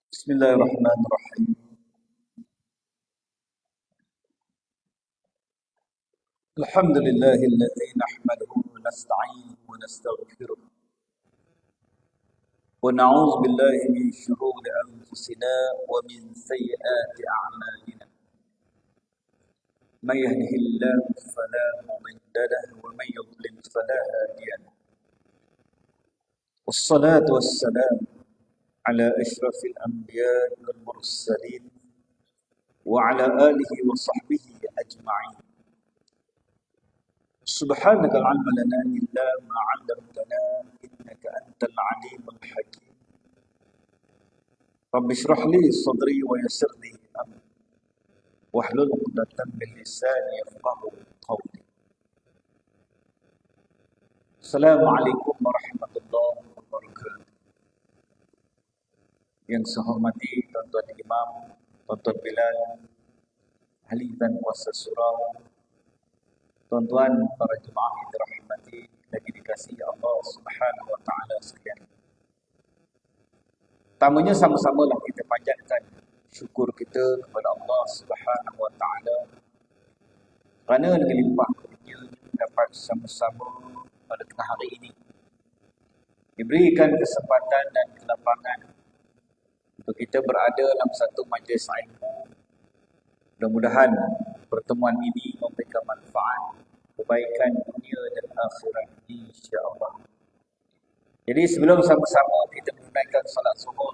Bismillahirrahmanirrahim. Alhamdulillahilladzi nahmaduhu wa nasta'inuhu wa nastaghfiruh. Wa na'udzu billahi min shururi anfusina wa min sayyiati a'malina. May yahdihillahu fala mudilla lahu wa may yudlil fala hadiya lahu. Wassalatu wassalamu ala asyrafil anbiya'i wal mursalin wa ala alihi wa sahbihi ajma'in. سبحانك لا علم لنا إلا ما علمتنا إنك أنت العليم الحكيم رب اشرح لي صدري ويسر لي أمري واحلل عقدة من لساني يفقهوا قولي. السلام عليكم ورحمة الله وبركاته. Yang saya hormati Tuan-Tuan Imam, Tuan-Tuan Bilal, ahli dan kuasa surau, tuan-tuan para jemaah yang dirahmati lagi dikasihi Allah Subhanahu wa taala sekalian. Pertamanya sama-samalah kita panjatkan syukur kita kepada Allah Subhanahu wa taala kerana dengan limpah kurnia dapat sama-sama pada tengah hari ini diberikan kesempatan dan kelapangan untuk kita berada dalam satu majlis ilmu. Mudah-mudahan pertemuan ini memberikan manfaat, kebaikan dunia dan akhirat insya-Allah. Jadi sebelum sama-sama kita menunaikan salat zuhur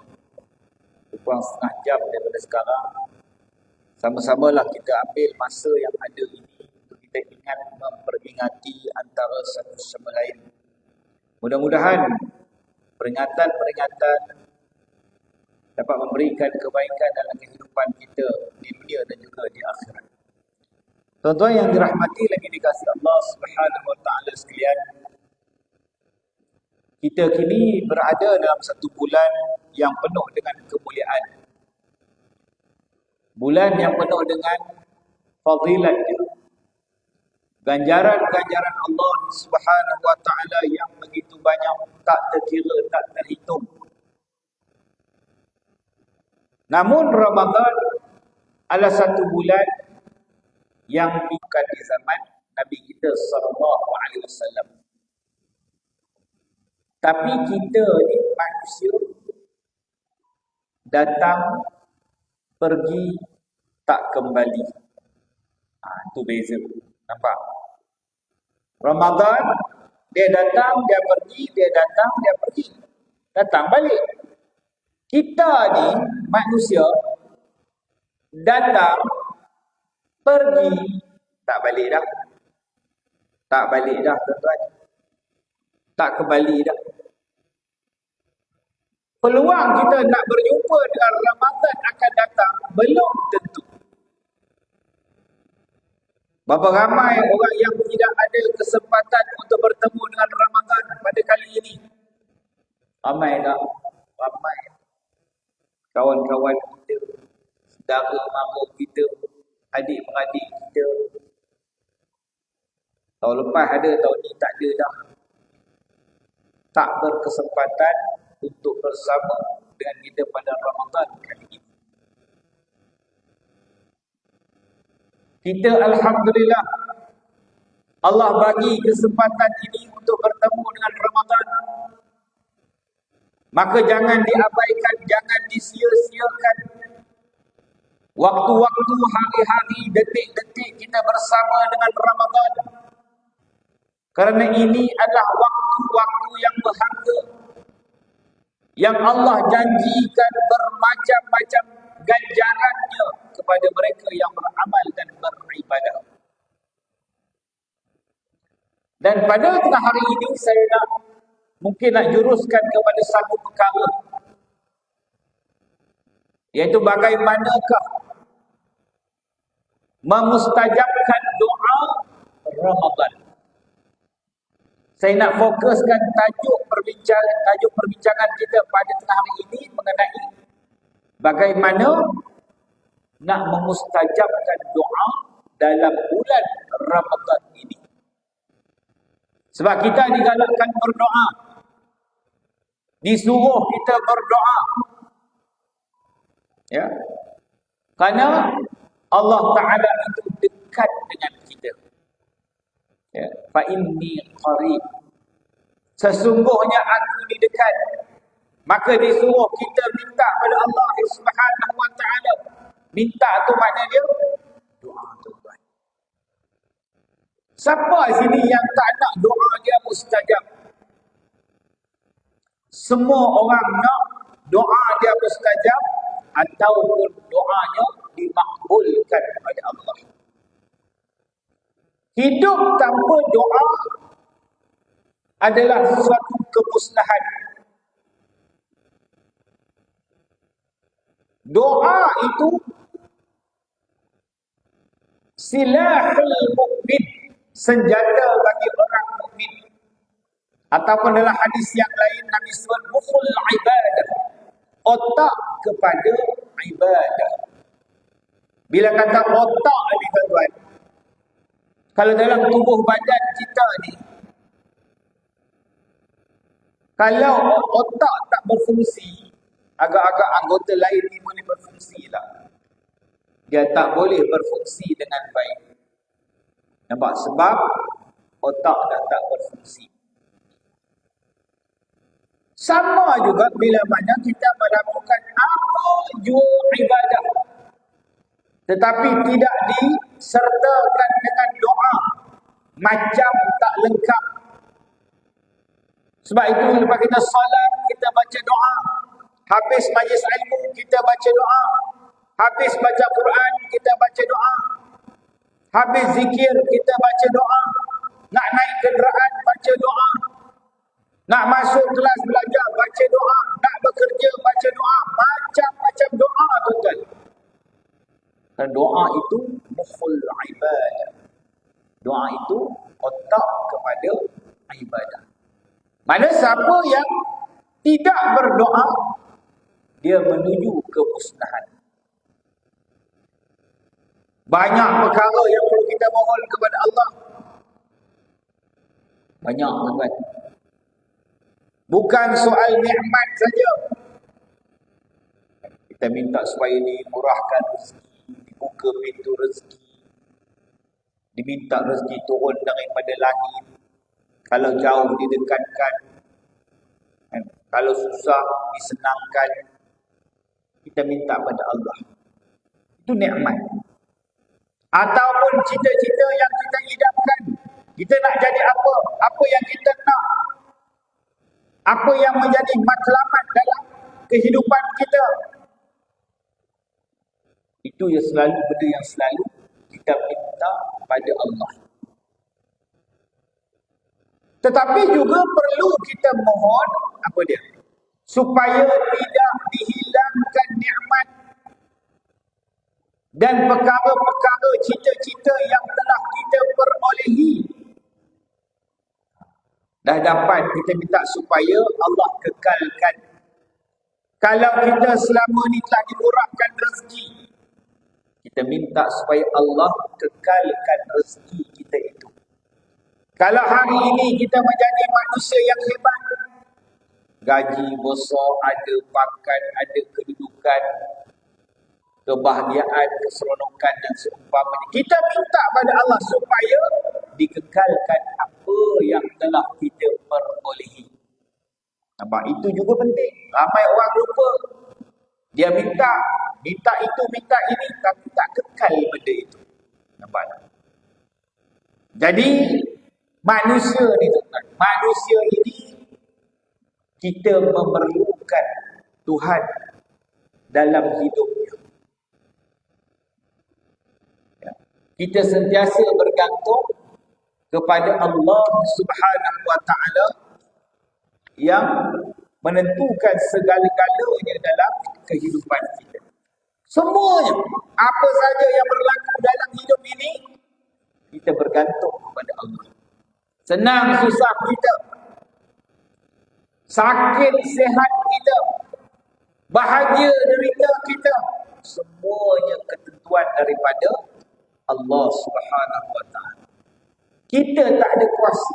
kurang setengah jam daripada sekarang, sama-samalah kita ambil masa yang ada ini untuk kita ingat memperingati antara satu sama lain. Mudah-mudahan peringatan-peringatan dapat memberikan kebaikan dalam kehidupan kita di dunia dan juga di akhirat. Tuan-tuan yang dirahmati lagi dikasihi Allah Subhanahu wa taala sekalian, kita kini berada dalam satu bulan yang penuh dengan kemuliaan. Bulan yang penuh dengan fadilat, ganjaran-ganjaran Allah Subhanahu wa taala yang begitu banyak, tak terkira, tak terhitung. Namun Ramadan adalah satu bulan yang bukan di zaman Nabi kita sallallahu alaihi wasallam. Tapi kita ni manusia datang pergi tak kembali. Itu beza. Nampak? Ramadan dia datang, dia pergi, dia datang, dia pergi. Datang balik. Kita ni manusia datang pergi tak balik dah. Tak balik dah tuan-tuan. Tak kembali dah. Peluang kita nak berjumpa dengan Ramadan akan datang belum tentu. Berapa ramai orang yang tidak ada kesempatan untuk bertemu dengan Ramadan pada kali ini? Ramai tak? Ramai. Kawan-kawan kita, saudara mara kita, adik-beradik kita. Tahun lepas ada, tahun ni tak ada dah. Tak berkesempatan untuk bersama dengan kita pada Ramadan kali ini. Kita alhamdulillah Allah bagi kesempatan ini untuk bertemu dengan Ramadan. Maka jangan diabaikan, jangan disia-siakan waktu-waktu, hari-hari, detik-detik kita bersama dengan Ramadan. Kerana ini adalah waktu-waktu yang berharga, yang Allah janjikan bermacam-macam ganjarannya kepada mereka yang beramal dan beribadah. Dan pada tengah hari ini saya mungkin nak juruskan kepada satu perkara, iaitu bagaimanakah memustajabkan doa Ramadan. Saya nak fokuskan tajuk perbincangan kita pada tengah hari ini mengenai bagaimana nak memustajabkan doa dalam bulan Ramadan ini. Sebab kita digalakkan berdoa, disuruh kita berdoa. Ya. Karena Allah Ta'ala itu dekat dengan kita. Ya. Fa inni qarib. Sesungguhnya aku ni dekat. Maka disuruh kita minta pada Allah Subhanahu Wa Ta'ala. Minta tu makna dia doa Tuhan. Siapa sini yang tak nak doa dia mustajab? Semua orang nak doa dia mustajab ataupun doanya dimakbulkan oleh Allah. Hidup tanpa doa adalah suatu kemusnahan. Doa itu silahul mukmin, senjata bagi orang mukmin. Ataupun dalam hadis yang lain Nabi sebut mukhul ibadah, otak kepada ibadah. Bila kata otak ni tuan-tuan, kalau dalam tubuh badan kita ni, kalau otak tak berfungsi, agak-agak anggota lain ni boleh berfungsi lah. Dia tak boleh berfungsi dengan baik. Nampak? Sebab otak dah tak berfungsi. Sama juga bila mana kita melakukan apa jua ibadah, tetapi tidak disertakan dengan doa, macam tak lengkap. Sebab itu lepas kita solat, kita baca doa. Habis majlis ilmu, kita baca doa. Habis baca Quran, kita baca doa. Habis zikir, kita baca doa. Nak naik kenderaan, baca doa. Nak masuk kelas belajar, baca doa. Nak bekerja, baca doa. Macam-macam doa, tuan-tuan. Dan doa itu mukhul ibadah. Doa itu otak kepada ibadah. Mana siapa yang tidak berdoa, dia menuju kemusnahan. Banyak perkara yang perlu kita mohon kepada Allah. Banyak, tuan-tuan. Bukan soal nikmat saja. Kita minta supaya dimurahkan rezeki, dibuka pintu rezeki, diminta rezeki turun daripada langit. Kalau jauh didekatkan, kalau susah disenangkan. Kita minta pada Allah. Itu nikmat. Ataupun cita-cita yang kita idamkan. Kita nak jadi apa? Apa yang kita nak? Apa yang menjadi matlamat dalam kehidupan kita? Itu yang selalu, benda yang selalu kita minta pada Allah. Tetapi juga perlu kita mohon, apa dia? Supaya tidak dihilangkan nikmat dan perkara-perkara cita-cita yang telah kita perolehi. Dah dapat, kita minta supaya Allah kekalkan. Kalau kita selama ni telah dimurahkan rezeki, kita minta supaya Allah kekalkan rezeki kita itu. Kalau hari ini kita menjadi manusia yang hebat, gaji besar, ada pangkat, ada kedudukan, kebahagiaan, keseronokan dan seumpamanya, kita minta pada Allah supaya dikekalkan apa yang telah kita perolehi. Nampak? Itu juga penting. Ramai orang lupa. Dia minta itu, minta ini, tapi tak kekal benda itu. Nampak? Jadi manusia ni, tuan-tuan, manusia ini kita memerlukan Tuhan dalam hidupnya. Ya. Kita sentiasa bergantung kepada Allah Subhanahu Wa Ta'ala yang menentukan segala-galanya dalam kehidupan kita. Semuanya, apa saja yang berlaku dalam hidup ini, kita bergantung kepada Allah. Senang susah kita, sakit sihat kita, bahagia derita kita, semuanya ketentuan daripada Allah Subhanahu Wa Ta'ala. Kita tak ada kuasa.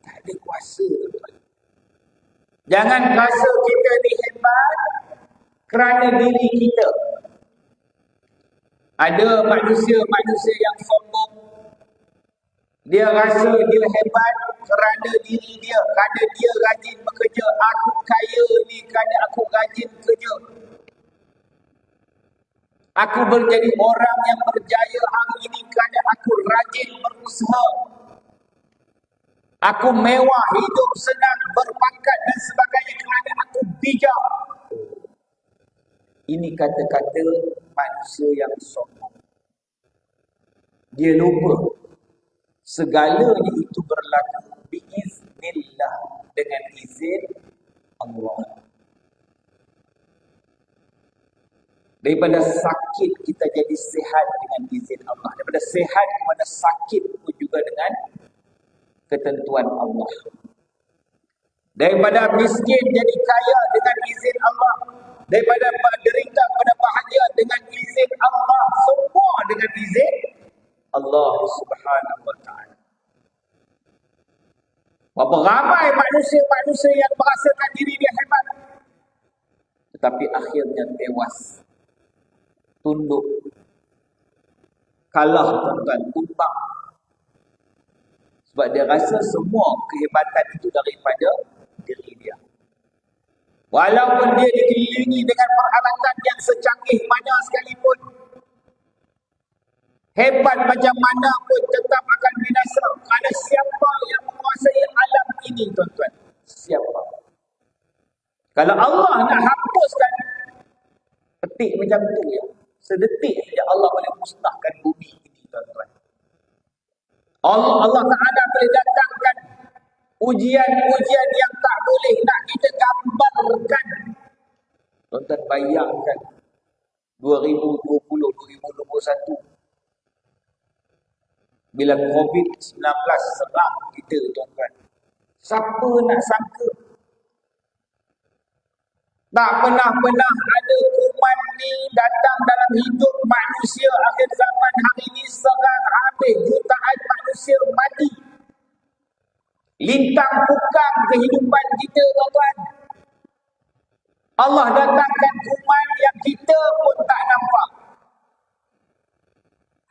Tak ada kuasa, tuan-tuan. Jangan rasa kita ni hebat kerana diri kita. Ada manusia-manusia yang sombong. Dia rasa dia hebat kerana diri dia, kerana dia rajin bekerja. Aku kaya ni kerana aku rajin kerja. Aku menjadi orang yang berjaya hari ini kerana aku rajin berusaha. Aku mewah, hidup senang, berpangkat dan sebagainya kerana aku bijak. Ini kata-kata manusia yang sombong. Dia lupa segalanya itu berlaku biiznillah, dengan izin Allah. Daripada sakit kita jadi sihat dengan izin Allah. Daripada sihat kepada sakit pun juga dengan ketentuan Allah. Daripada miskin jadi kaya dengan izin Allah. Daripada menderita kepada bahagia dengan izin Allah. Semua dengan izin Allah Subhanahu wa ta'ala. Berapa ramai manusia-manusia yang merasakan diri dia hebat, tetapi akhirnya tewas, tunduk, kalah, tuan-tuan, tumbang. Sebab dia rasa semua kehebatan itu daripada diri dia. Walaupun dia dikelilingi dengan peralatan yang secanggih mana sekalipun, hebat macam mana pun tetap akan binasa. Kerana siapa yang menguasai alam ini, tuan-tuan? Siapa? Kalau Allah nak hapuskan petik macam tu ya, sedetik saja Allah boleh musnahkan bumi ini, tuan-tuan. Allah Ta'ala boleh datangkan ujian-ujian yang tak boleh nak kita gambarkan. Tuan-tuan bayangkan 2020-2021 bila COVID-19 serang kita, tuan-tuan. Siapa nak sangka? Tak pernah ada kuman ni datang dalam hidup manusia akhir zaman hari ini, serang habis jutaan manusia mati. Lintang pukang kehidupan kita, tuan-tuan. Allah datangkan kuman yang kita pun tak nampak.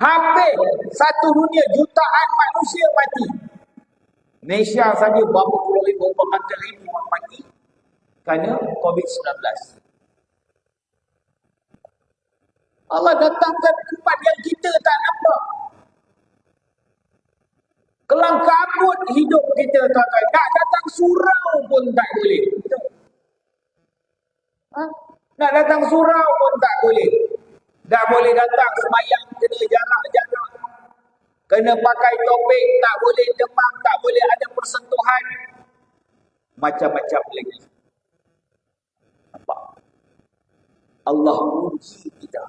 Habis satu dunia, jutaan manusia mati. Malaysia saja berapa puluh ribu, berapa ribu orang mati kerana COVID-19. Allah datangkan kuman yang kita tak nampak. Kelang kabut hidup kita, tuan-tuan. Nak datang surau pun tak boleh. Nak datang surau pun tak boleh. Tak boleh datang semayang, kena jarak-jarak. Kena pakai topeng, tak boleh demam, tak boleh ada persentuhan. Macam-macam lagi. Nampak? Allah uji kita.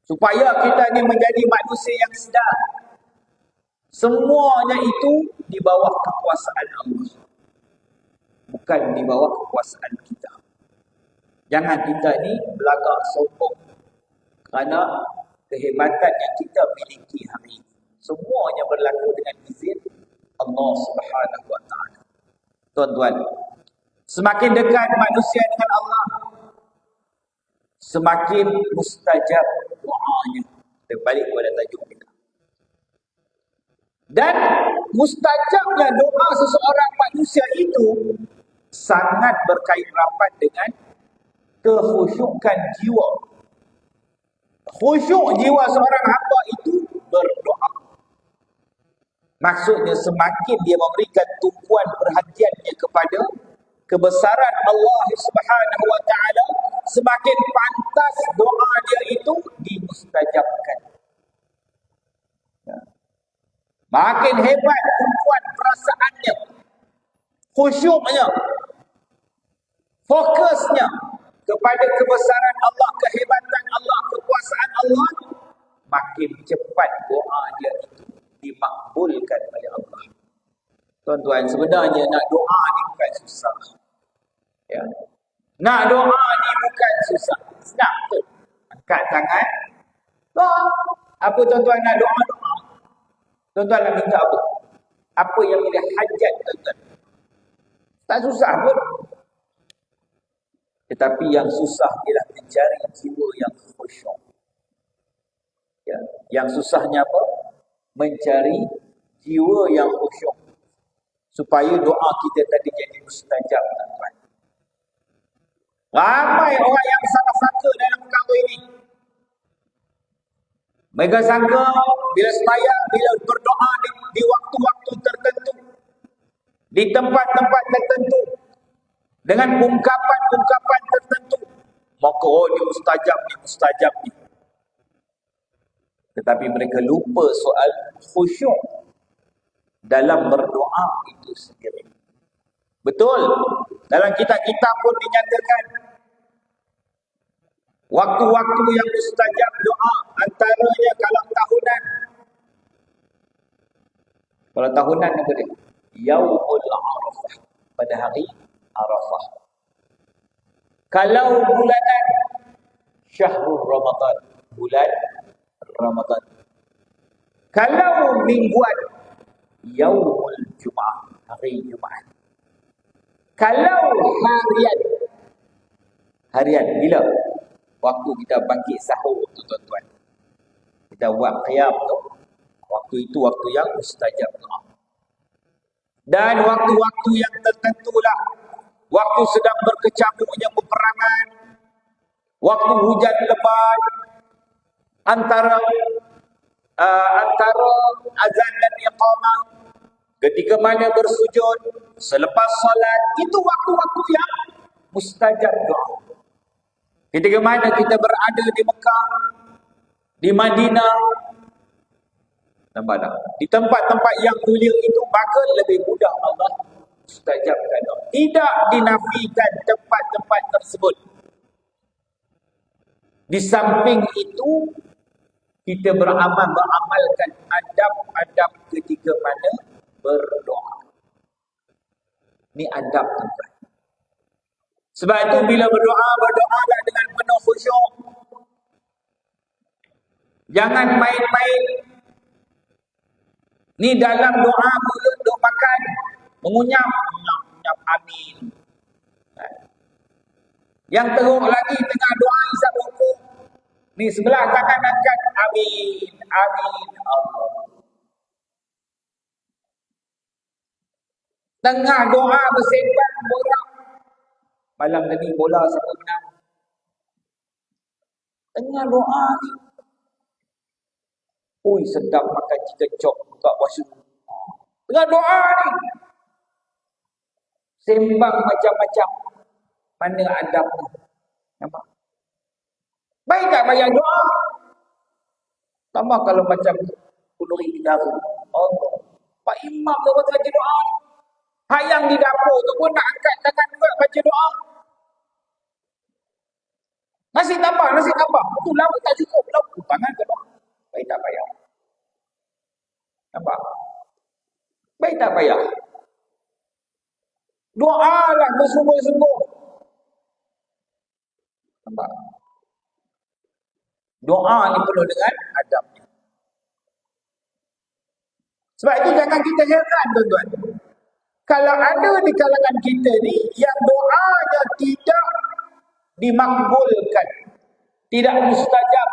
Supaya kita ni menjadi manusia yang sedar. Semuanya itu di bawah kekuasaan Allah. Bukan di bawah kekuasaan kita. Jangan kita ni belagak sombong kerana kehebatan yang kita miliki hari ini. Semuanya berlaku dengan izin Allah Subhanahu wa ta'ala. Tuan-tuan, semakin dekat manusia dengan Allah, semakin mustajab doanya. Terbalik kepada tajuk kita. Dan mustajabnya doa seseorang manusia itu sangat berkait rapat dengan kekhusyukan jiwa. Khusyuk jiwa seorang hamba itu berdoa. Maksudnya semakin dia memberikan tumpuan perhatiannya kepada kebesaran Allah Subhanahu wa ta'ala, semakin pantas doa dia itu dimustajabkan. Makin hebat tumpuan perasaannya, khusyuknya, fokusnya kepada kebesaran Allah, kehebatan Allah, kekuasaan Allah, makin cepat doa dia itu dimakbulkan oleh Allah. Tuan-tuan, sebenarnya nak doa ni bukan susah. Ya. Nak doa ni bukan susah. Senang tu. Angkat tangan. Doa. Apa tuan-tuan nak doa? Tuan-tuan nak minta apa? Apa yang menjadi hajat tuan-tuan? Tak susah pun. Tetapi yang susah ialah mencari jiwa yang khusyuk. Yang susahnya apa? Mencari jiwa yang khusyuk supaya doa kita tadi jadi mustajab, tuan-tuan. Ramai orang yang salah sangka dalam perkara ini. Mereka sangka bila sembahyang, bila berdoa di waktu-waktu tertentu, di tempat-tempat tertentu, dengan ungkapan-ungkapan tertentu, maka oh ni mustajab, ni mustajab ni. Tetapi mereka lupa soal khusyuk dalam berdoa itu sendiri. Betul, dalam kitab-kitab pun dinyatakan waktu-waktu yang mustajab doa, antaranya kalau tahunan. Kalau tahunan apa dia? Yaumul Arafah, pada hari Arafah. Kalau bulanan, Syahrul Ramadan, bulan Ramadan. Kalau mingguan, Yaumul Jumaah, hari Jumaat. Kalau harian bila? Waktu kita bangkit sahur tu, tuan-tuan. Kita buat qiyam tu. Waktu itu waktu yang mustajab doa. Dan waktu-waktu yang tertentulah, waktu sedang berkecamuknya peperangan, waktu hujan lebat, antara azan dan iqamah, ketika mana bersujud, selepas solat, itu waktu-waktu yang mustajab doa. Ketika mana kita berada di Mekah, di Madinah, nampak tak? Di tempat-tempat yang mulia itu, maka lebih mudah Allah mustajabkan doa. Tidak dinafikan tempat-tempat tersebut. Di samping itu, kita beramalkan adab-adab ketika mana berdoa. Ini adab, tuan-tuan. Sebab itu bila berdoalah dengan penuh khusyuk. Jangan main-main. Ni dalam doa mulut duk makan, mengunyap, amin. Yang teruk lagi tengah doa isap rukuk. Ni sebelah tangan angkat, amin, amin, Allah. Tengah doa bersembang borak. Malam tadi bola siapa menang? Tengah doa ni. Oi, sedap makan chicken chop buka puasa. Tengah doa ni. Sembang macam-macam. Mana adab tu? Nampak? Baik tak bayar doa? Tambah kalau macam Punduri Bidara. Allah. Pak Imam tu baca doa. Hak yang di dapur tu pun nak angkat tangan juga baca doa. Nasi tambah. Tu lama tak cukup. Lalu tangan ke doa. Baik tak payah. Nampak? Baik tak payah. Doalah bersungguh-sungguh. Nampak? Doa ni penuh dengan adab. Sebab itu jangan kita heran, tuan-tuan. Kalau ada di kalangan kita ni yang doanya tidak dimakbulkan, tidak mustajab,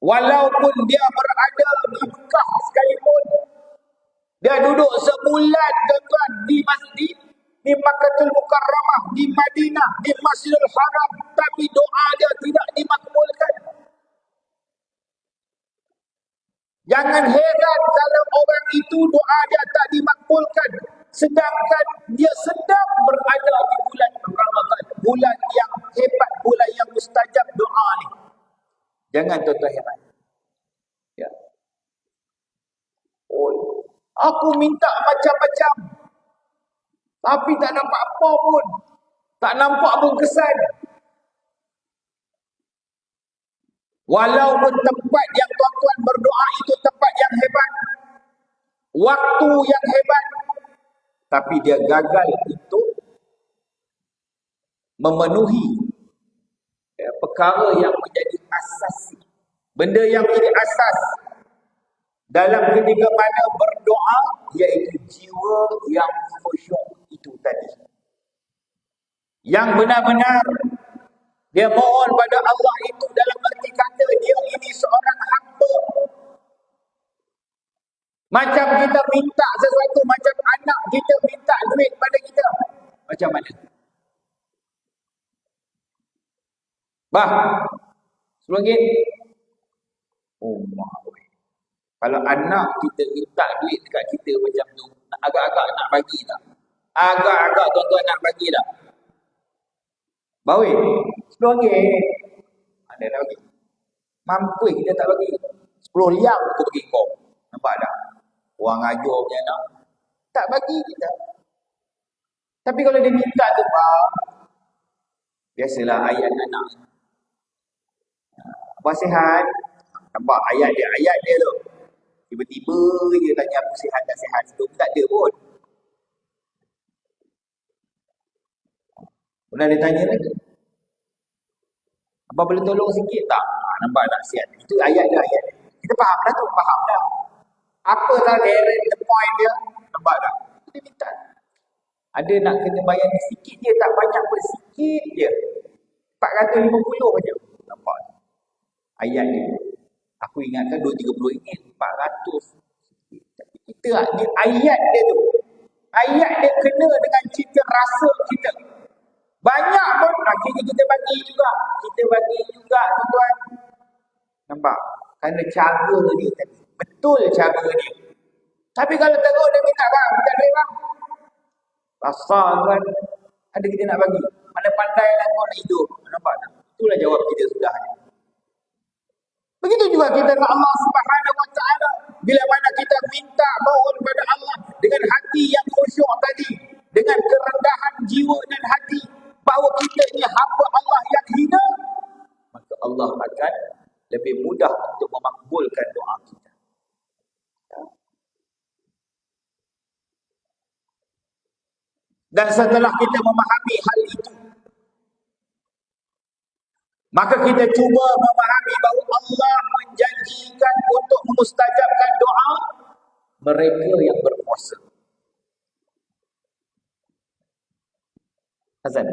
walaupun dia berada di Mekah sekalipun, dia duduk sebulan, tuan-tuan, di masjid, di Makkahul Mukarramah, di Madinah, di Masjidil Haram, tapi doa dia tidak dimakbulkan. Jangan heran kalau orang itu doa dia tak dimakbulkan, sedangkan dia sedang berada di bulan Ramadan, bulan yang hebat, bulan yang mustajab doa ni. Jangan tuan-tuan heran. Ya. Oh, aku minta macam-macam, tapi tak nampak apa pun. Tak nampak pun kesan. Walaupun tempat yang tuan-tuan berdoa itu tempat yang hebat, waktu yang hebat, tapi dia gagal untuk memenuhi perkara yang menjadi asas. Benda yang menjadi asas dalam ketika mana berdoa, iaitu jiwa yang khusyuk itu tadi. Yang benar-benar Dia mohon pada Allah itu dalam arti kata dia ini seorang hamba. Macam kita minta sesuatu, macam anak kita minta duit pada kita. Macam mana? Bah, RM10. Oh, mak. Kalau anak kita minta duit dekat kita macam tu, agak-agak nak bagi tak? Agak-agak tuan-tuan nak bagi tak? Bawi, RM10. Ada nak bagi. Mampu kita tak bagi. 10 liang aku bagi kau. Nampak tak? Orang ajar punya anak. Tak bagi kita. Tapi kalau dia minta tu, biasalah ayat anak. Abang sihat? Nampak ayat dia tu. Tiba-tiba dia tanya aku sihat tak sihat. Itu tak ada pun. Pernah dia tanya lagi. Abang boleh tolong sikit tak? Nampak tak sihat? Itu ayat dia. Kita faham dah tu. Faham dah. Apa tak direct the point dia? Nampak tak? Dia minta. Ada nak kena bayar sikit dia. Tak banyak pun sikit dia. 450 je. Nampak tak? Ayat dia. Aku ingatkan RM230. 400. Tapi kita dia, ayat dia tu. Ayat dia kena dengan cita rasa kita. Banyak pun akhirnya kita bagi juga. Kita bagi juga tuan-tuan. Nampak? Kerana cara dia tadi. Betul cara dia. Tapi kalau teruk dia minta bang. Minta duit bang. Pasal kan. Ada kita nak bagi. Mana pandai lah kau nak hidup. Nampak tak? Itulah jawab kita sudah. Begitu juga kita dengan Allah Subhanahu Wa Taala. Bila mana kita minta mohon pada Allah dengan hati yang khusyuk tadi, dengan kerendahan jiwa dan hati, bahawa kita ini hamba Allah yang hina, maka Allah akan lebih mudah untuk memakbulkan doa kita. Dan setelah kita memahami hal itu, maka kita cuba memahami bahawa Allah menjanjikan untuk memustajabkan doa mereka yang berpuasa. Hazan.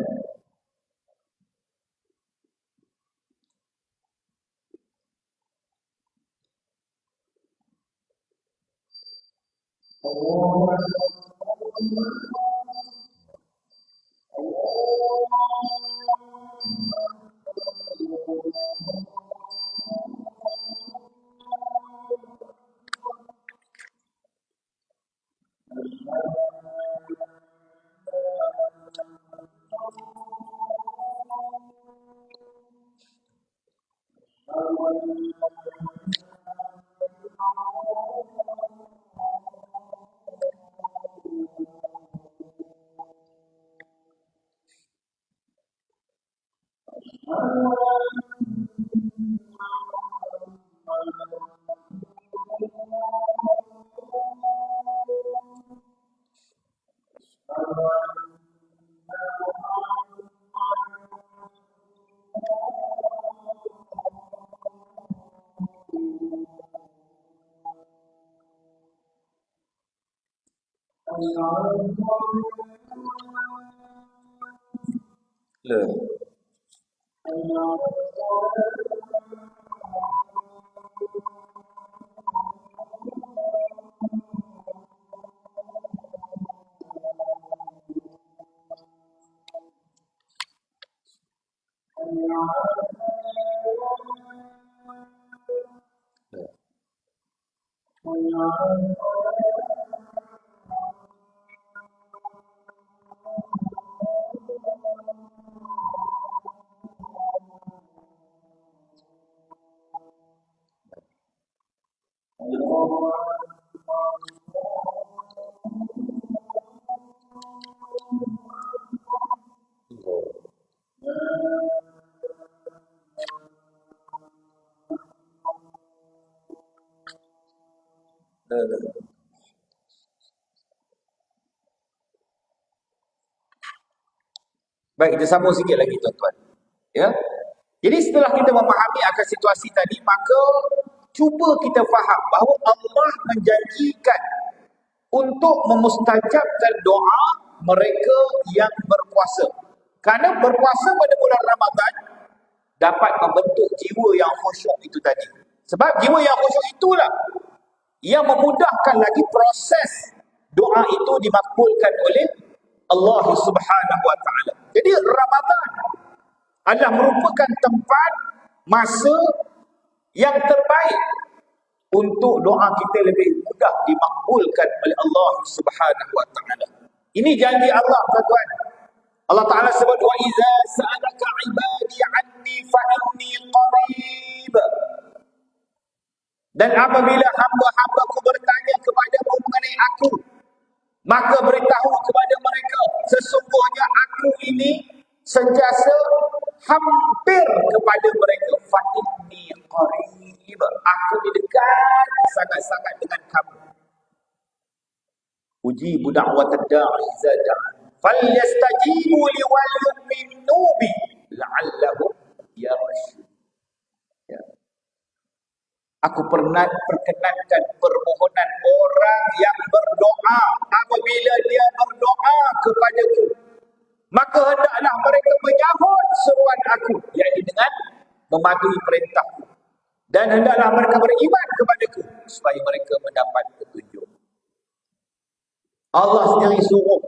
Baik, kita sambung sikit lagi tuan-tuan. Ya. Jadi setelah kita memahami akan situasi tadi, maka cuba kita faham bahawa Allah menjanjikan untuk memustajabkan doa mereka yang berpuasa. Kerana berpuasa pada bulan Ramadan dapat membentuk jiwa yang khusyuk itu tadi. Sebab jiwa yang khusyuk itulah yang memudahkan lagi proses doa itu dimakbulkan oleh Allah Subhanahu wa taala. Jadi Ramadan adalah merupakan tempat masa yang terbaik untuk doa kita lebih mudah dimakbulkan oleh Allah Subhanahu wa taala. Ini janji Allah, tuan-tuan. Allah Taala sebut wa iza sa'alaka 'ibadi 'anni fa inni qarib. Dan apabila hamba-hambaku bertanya kepadamu mengenai aku, maka beritahu kepada mereka, sesungguhnya aku ini sentiasa hampir kepada mereka. Fa inni qarib. Aku di dekat sangat-sangat dengan kamu. Ujibu da'watad da'i idza da'an. Falyastajibu li wal yu'minu bi la'allahum yarshudun. Ya. Aku pernah perkenankan permohonan orang yang berdoa apabila dia berdoa kepadaku, maka hendaklah mereka menyahut seruan aku, iaitu dengan mematuhi perintahku, dan hendaklah mereka beriman kepadaku supaya mereka mendapat petunjuk. Allah sendiri suruh.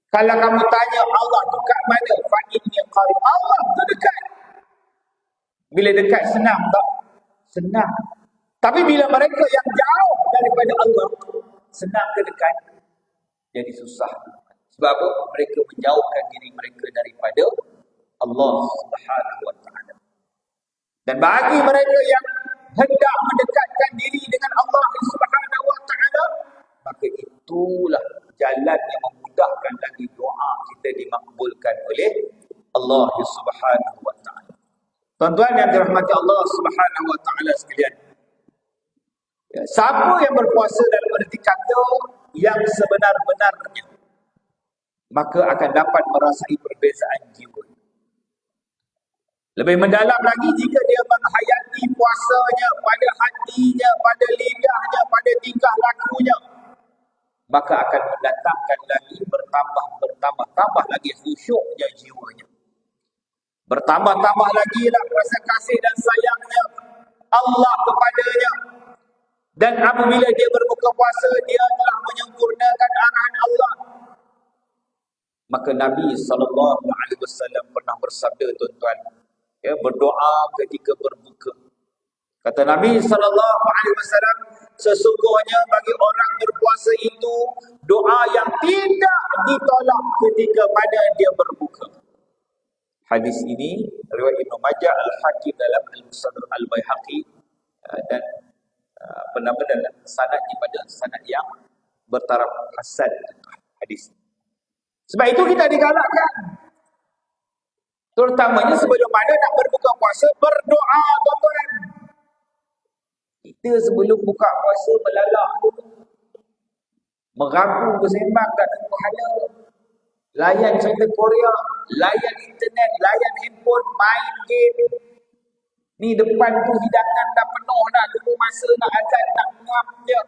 Kalau kamu tanya Allah tu kat mana? Fa inni qarib. Allah tu dekat. Bila dekat senang tak? Senang. Tapi bila mereka yang jauh daripada Allah, senang ke dekat? Jadi susah. Sebab apa? Mereka menjauhkan diri mereka daripada Allah Subhanahu wa taala. Dan bagi mereka yang hendak mendekatkan diri dengan Allah Subhanahu wa taala, maka itulah jalan yang memudahkan lagi doa kita dimakbulkan oleh Allah Subhanahu wa taala. Tuan-tuan yang dirahmati Allah Subhanahu wa taala sekalian. Ya, siapa yang berpuasa dalam erti kata yang sebenar-benarnya, maka akan dapat merasai perbezaan jiwa. Lebih mendalam lagi jika dia menghayati puasanya pada hatinya, pada lidahnya, pada tingkah lakunya, maka akan mendatangkan lagi bertambah lagi khusyuknya jiwanya. Bertambah lagi lah rasa kasih dan sayangnya Allah kepadanya. Dan apabila dia berbuka puasa, dia telah menyempurnakan arahan Allah. Maka Nabi SAW pernah bersabda, tuan-tuan, ya, berdoa ketika berbuka. Kata Nabi SAW, sesungguhnya bagi orang berpuasa itu doa yang tidak ditolak ketika mana dia berbuka. Hadis ini riwayat Ibnu Majah, Al-Hakim dalam Al-Mustadrak Al-Baihaqi, dan dalam sanadnya pada sanad yang bertaraf hasan hadis. Sebab itu kita digalakkan, terutamanya sebelum mana nak berbuka puasa, berdoa, tuan-tuan. Kita sebelum buka puasa melalak dulu, meragu bersembang kat pahala, layan cerita Korea, layan internet, layan handphone, main game. Ni depan tu hidangan dah penuh dah, tunggu masa nak azan, nak ngap je.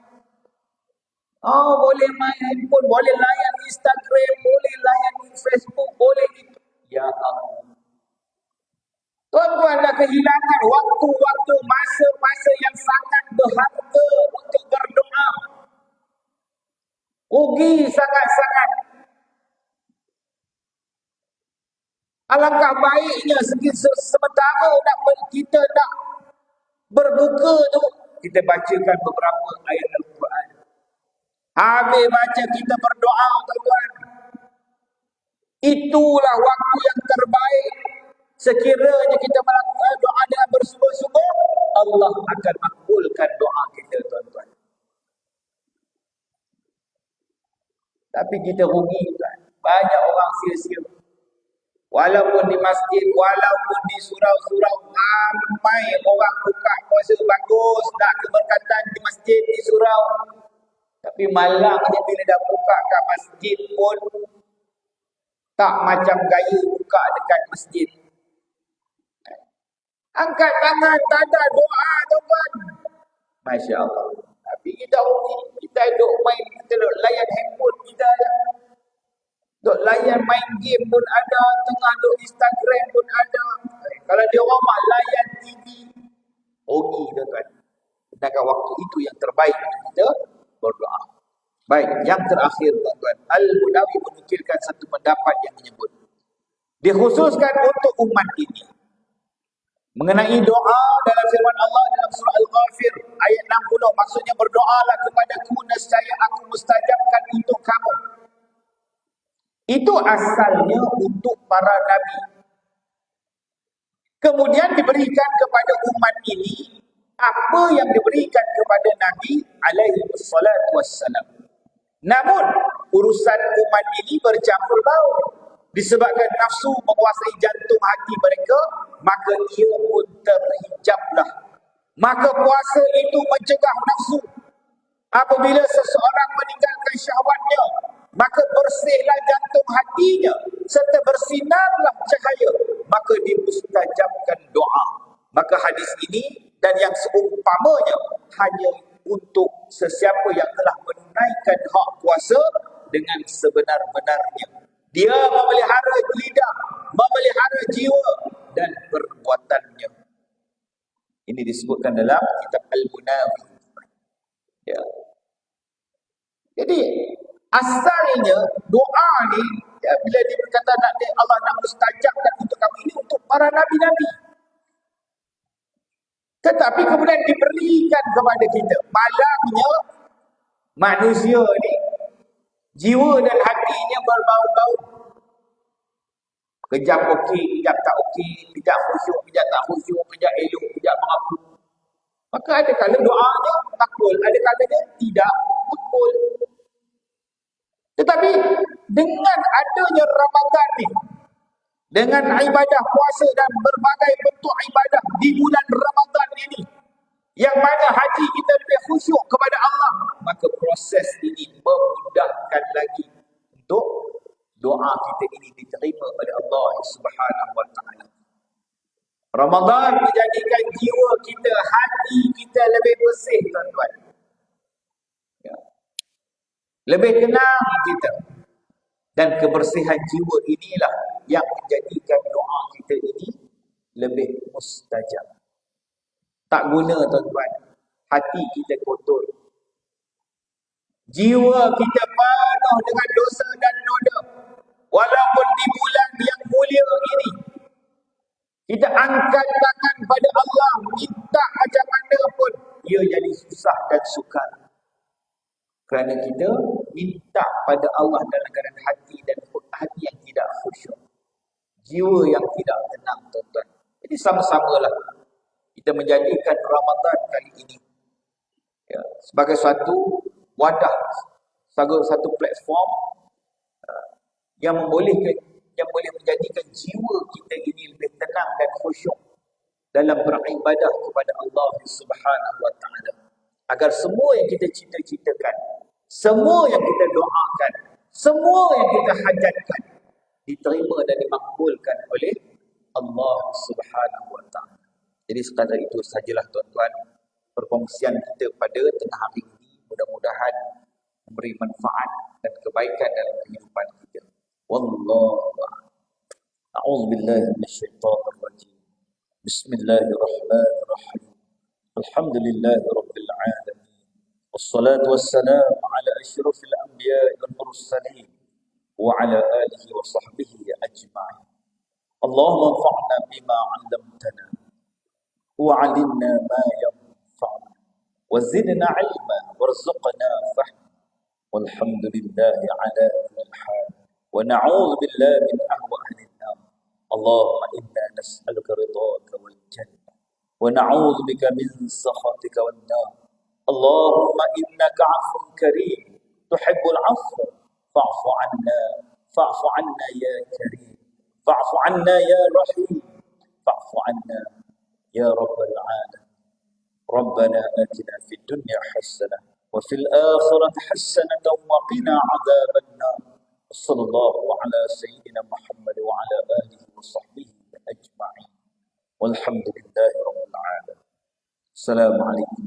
Oh, boleh main handphone, boleh layan Instagram, boleh layan Facebook, boleh gitu. Ya Allah. Tuan-tuan dah kehilangan waktu-waktu, masa-masa yang sangat berharga untuk berdoa. Rugi sangat-sangat. Alangkah baiknya sementara kita nak berbuka tu, kita bacakan beberapa ayat Al-Quran. Habis baca kita berdoa, tuan-tuan. Itulah waktu yang terbaik. Sekiranya kita melakukan doa dengan bersungguh-sungguh, Allah akan makbulkan doa kita, tuan-tuan. Tapi kita rugi, kan? Banyak orang sia-sia. Walaupun di masjid, walaupun di surau-surau, ramai orang buka puasa bagus, nak keberkatan di masjid, di surau. Tapi malangnya bila dah buka kat masjid pun, tak macam gaya buka dekat masjid. Angkat tangan, tak ada doa, tuan. Masya Allah. Tapi kita rugi. Kita duk main, kita duk layan handphone kita ada. Duk layan main game pun ada, tengah duk Instagram pun ada. Kalau di rumah layan TV, rugi tuan-tuan. Sedangkan waktu itu yang terbaik untuk kita berdoa. Baik, yang terakhir tuan-tuan, Al-Munawi menukilkan satu pendapat yang menyebut dikhususkan untuk umat ini mengenai doa dalam firman Allah dalam surah Al-Ghafir ayat 60, maksudnya berdoalah kepadaku nescaya aku mustajabkan untuk kamu. Itu asalnya untuk para nabi. Kemudian diberikan kepada umat ini apa yang diberikan kepada Nabi alaihi wassalatu wassalam. Namun urusan umat ini bercampur baur. Disebabkan nafsu menguasai jantung hati mereka, maka ia pun terhijablah. Maka puasa itu mencegah nafsu. Apabila seseorang meninggalkan syahwatnya, maka bersihlah jantung hatinya serta bersinarlah cahaya, maka dimustajabkan doa. Maka hadis ini dan yang seumpamanya hanya untuk sesiapa yang telah menunaikan hak puasa dengan sebenar-benarnya. Dia memelihara lidah, memelihara jiwa dan perbuatannya. Ini disebutkan dalam kitab Al-Munawi. Ya. Jadi asalnya doa ni ya, bila dia berkata Allah nak mustajabkan untuk kamu, ini untuk para nabi-nabi. Tetapi kemudian diberikan kepada kita. Malangnya manusia ni jiwa dan hatinya berbau-bau. Kejap okey, kejap tak okey, kejap khusyuk, kejap tak khusyuk, kejap elok, kejap mengaku. Maka ada kala doanya makbul, ada kalanya tidak makbul. Tetapi dengan adanya Ramadan ni, dengan ibadah puasa dan berbagai bentuk ibadah di bulan Ramadan ini, yang mana hati kita lebih khusyuk kepada Allah, maka proses ini memudahkan lagi untuk doa kita ini diterima oleh Allah Subhanahu wa taala. Ramadan menjadikan jiwa kita, hati kita lebih bersih tuan-tuan. Ya. Lebih tenang kita. Dan kebersihan jiwa inilah yang menjadikan doa kita ini lebih mustajab. Tak guna tuan-tuan, hati kita kotor. Jiwa kita penuh dengan dosa dan noda. Walaupun di bulan yang mulia ini, kita angkat tangan pada Allah, minta macam mana pun, ia jadi susah dan sukar. Kerana kita minta pada Allah dalam keadaan hati dan hati yang tidak khusyuk. Jiwa yang tidak tenang tuan-tuan. Jadi sama-samalah kita menjadikan Ramadan kali ini ya, sebagai suatu wadah, sebagai satu platform yang boleh menjadikan jiwa kita ini lebih tenang dan khusyuk dalam beribadah kepada Allah Subhanahu wa taala. Agar semua yang kita cita-citakan, semua yang kita doakan, semua yang kita hajatkan diterima dan dimakbulkan oleh Allah Subhanahu wa taala. Jadi sekadar itu sajalah tuan-tuan perkongsian kita pada tengah hari ini, mudah-mudahan memberi manfaat dan kebaikan dalam kehidupan kita. Wallahu a'lam. A'udzu billahi minasyaitonir rajim. Bismillahirrahmanirrahim. Alhamdulillahi rabbil alamin. Wassalatu wassalamu ala asyrafil anbiya'i wal mursalin wa ala alihi wa sahbihi ajma'in. Allahumma anfa'na bima 'allamtana wa 'allimna ma yanfa'una wa zidna 'ilma warzuqna fahma. Walhamdulillahi 'ala kulli hal. Wa na'udzu billahi min ahwa'il nar. Allahumma inna nas'aluka ridhaka wal jannah wa na'udzu bika min sakhatika wan nar. Allahumma innaka 'afuwun karim tuhibbul 'afwa fa'fu 'anna ya karim fa'fu 'anna ya rahim fa'fu 'anna ya rabbal 'alamin. Rabbana atina fid dunya hasanah wa fil akhirati hasanah wa qina 'adzaban nar. Sallallahu ala sayyidina Muhammad wa ala alihi wa sahbihi ajma'in. Walhamdulillahi rabbil alamin. Assalamualaikum.